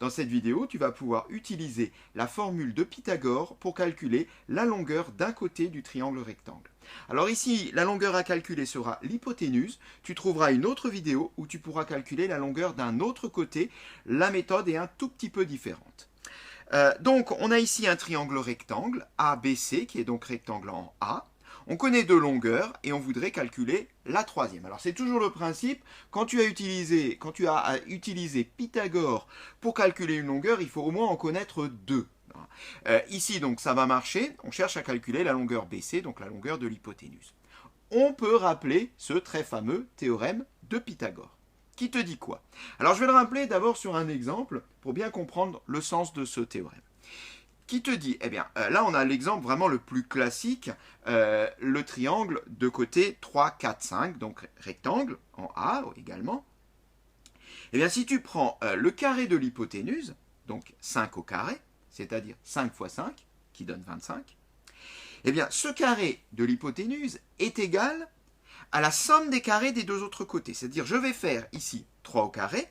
Dans cette vidéo, tu vas pouvoir utiliser la formule de Pythagore pour calculer la longueur d'un côté du triangle rectangle. Alors ici, la longueur à calculer sera l'hypoténuse. Tu trouveras une autre vidéo où tu pourras calculer la longueur d'un autre côté. La méthode est un tout petit peu différente. Donc, on a ici un triangle rectangle, ABC, qui est donc rectangle en A. On connaît deux longueurs et on voudrait calculer la troisième. Alors, c'est toujours le principe, quand tu as utilisé Pythagore pour calculer une longueur, il faut au moins en connaître deux. Ici, donc, ça va marcher. On cherche à calculer la longueur BC, donc la longueur de l'hypoténuse. On peut rappeler ce très fameux théorème de Pythagore. Qui te dit quoi? Alors je vais le rappeler d'abord sur un exemple pour bien comprendre le sens de ce théorème. Qui te dit? Eh bien, là on a l'exemple vraiment le plus classique, le triangle de côté 3, 4, 5, donc rectangle en A également. Eh bien, si tu prends le carré de l'hypoténuse, donc 5 au carré, c'est-à-dire 5 fois 5, qui donne 25, eh bien, ce carré de l'hypoténuse est égal à la somme des carrés des deux autres côtés. C'est-à-dire, je vais faire ici 3 au carré,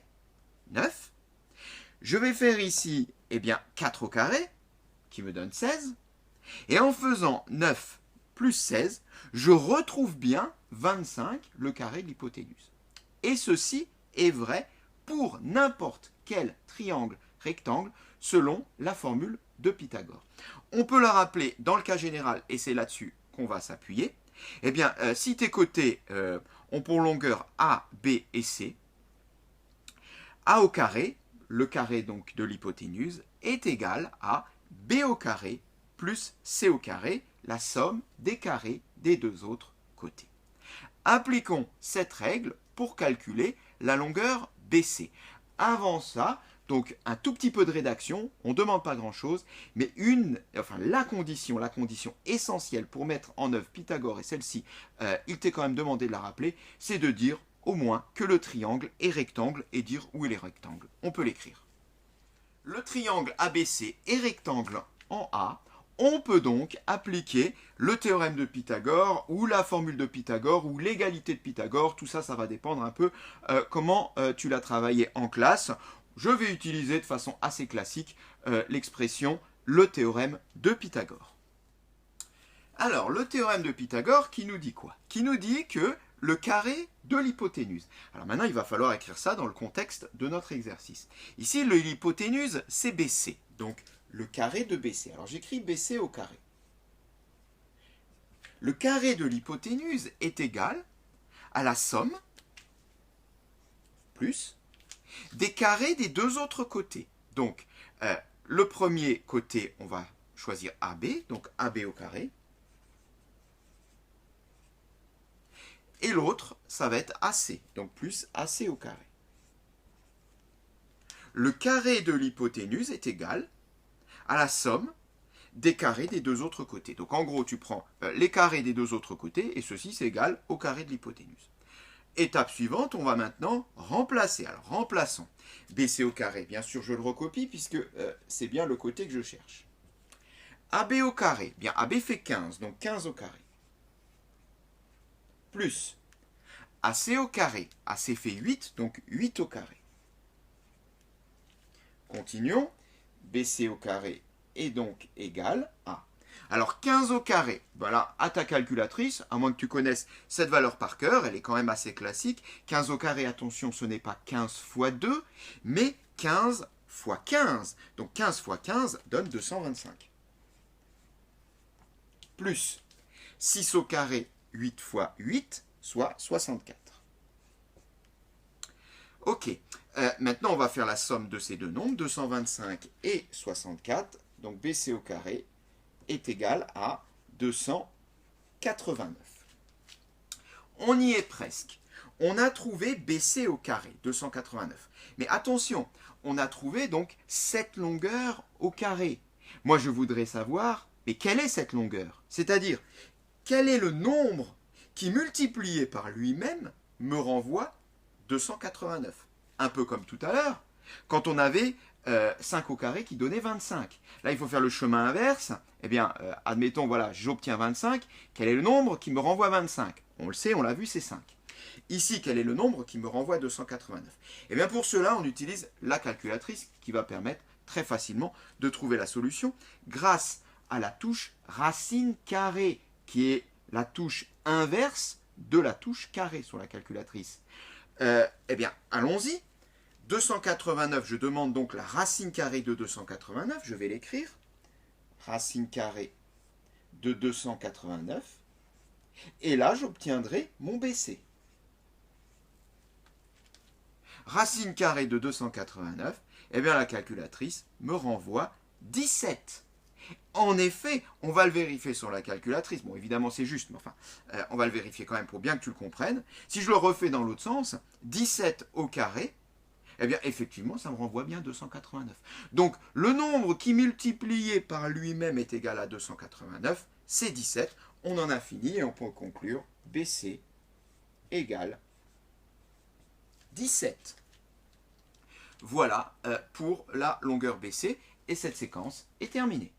9. Je vais faire ici, eh bien, 4 au carré, qui me donne 16. Et en faisant 9 plus 16, je retrouve bien 25, le carré de l'hypoténuse. Et ceci est vrai pour n'importe quel triangle rectangle selon la formule de Pythagore. On peut la rappeler dans le cas général, et c'est là-dessus qu'on va s'appuyer. Eh bien, si tes côtés ont pour longueur A, B et C, A au carré, le carré donc de l'hypoténuse, est égal à B au carré plus C au carré, la somme des carrés des deux autres côtés. Appliquons cette règle pour calculer la longueur BC. Avant ça, donc un tout petit peu de rédaction, on ne demande pas grand-chose, mais la condition essentielle pour mettre en œuvre Pythagore, et celle-ci, il t'est quand même demandé de la rappeler, c'est de dire au moins que le triangle est rectangle et dire où il est rectangle. On peut l'écrire. Le triangle ABC est rectangle en A. On peut donc appliquer le théorème de Pythagore ou la formule de Pythagore ou l'égalité de Pythagore. Tout ça, ça va dépendre un peu comment tu l'as travaillé en classe. Je vais utiliser de façon assez classique l'expression le théorème de Pythagore. Alors, le théorème de Pythagore qui nous dit quoi? Qui nous dit que le carré de l'hypoténuse. Alors maintenant, il va falloir écrire ça dans le contexte de notre exercice. Ici, l'hypoténuse, c'est BC. Donc, le carré de BC. Alors, j'écris BC au carré. Le carré de l'hypoténuse est égal à la somme plus des carrés des deux autres côtés. Donc, le premier côté, on va choisir AB, donc AB au carré. Et l'autre, ça va être AC, donc plus AC au carré. Le carré de l'hypoténuse est égal à la somme des carrés des deux autres côtés. Donc en gros, tu prends les carrés des deux autres côtés, et ceci, c'est égal au carré de l'hypoténuse. Étape suivante, on va maintenant remplacer. Alors remplaçons BC au carré. Bien sûr, je le recopie puisque c'est bien le côté que je cherche. AB au carré. Bien, AB fait 15, donc 15 au carré. Plus AC au carré. AC fait 8, donc 8 au carré. Continuons. BC au carré est donc égal à... Alors 15 au carré, voilà, à ta calculatrice, à moins que tu connaisses cette valeur par cœur, elle est quand même assez classique. 15 au carré, attention, ce n'est pas 15 fois 2, mais 15 fois 15. Donc 15 fois 15 donne 225. Plus 6 au carré, 8 fois 8, soit 64. Ok, maintenant on va faire la somme de ces deux nombres, 225 et 64. Donc BC au carré est égal à 289. On y est presque. On a trouvé BC au carré, 289. Mais attention, on a trouvé donc cette longueur au carré. Moi, je voudrais savoir, mais quelle est cette longueur? C'est-à-dire, quel est le nombre qui, multiplié par lui-même, me renvoie 289? Un peu comme tout à l'heure, quand on avait 5 au carré qui donnait 25. Là, il faut faire le chemin inverse. Eh bien, admettons, voilà, j'obtiens 25. Quel est le nombre qui me renvoie 25? On le sait, on l'a vu, c'est 5. Ici, quel est le nombre qui me renvoie 289? Eh bien, pour cela, on utilise la calculatrice qui va permettre très facilement de trouver la solution grâce à la touche racine carrée, qui est la touche inverse de la touche carrée sur la calculatrice. Eh bien, allons-y. 289, je demande donc la racine carrée de 289, je vais l'écrire. Racine carrée de 289. Et là, j'obtiendrai mon BC. Racine carrée de 289, eh bien la calculatrice me renvoie 17. En effet, on va le vérifier sur la calculatrice. Bon, évidemment, c'est juste, mais enfin, on va le vérifier quand même pour bien que tu le comprennes. Si je le refais dans l'autre sens, 17 au carré, eh bien, effectivement, ça me renvoie bien 289. Donc, le nombre qui multiplié par lui-même est égal à 289, c'est 17. On en a fini et on peut conclure BC égale 17. Voilà pour la longueur BC et cette séquence est terminée.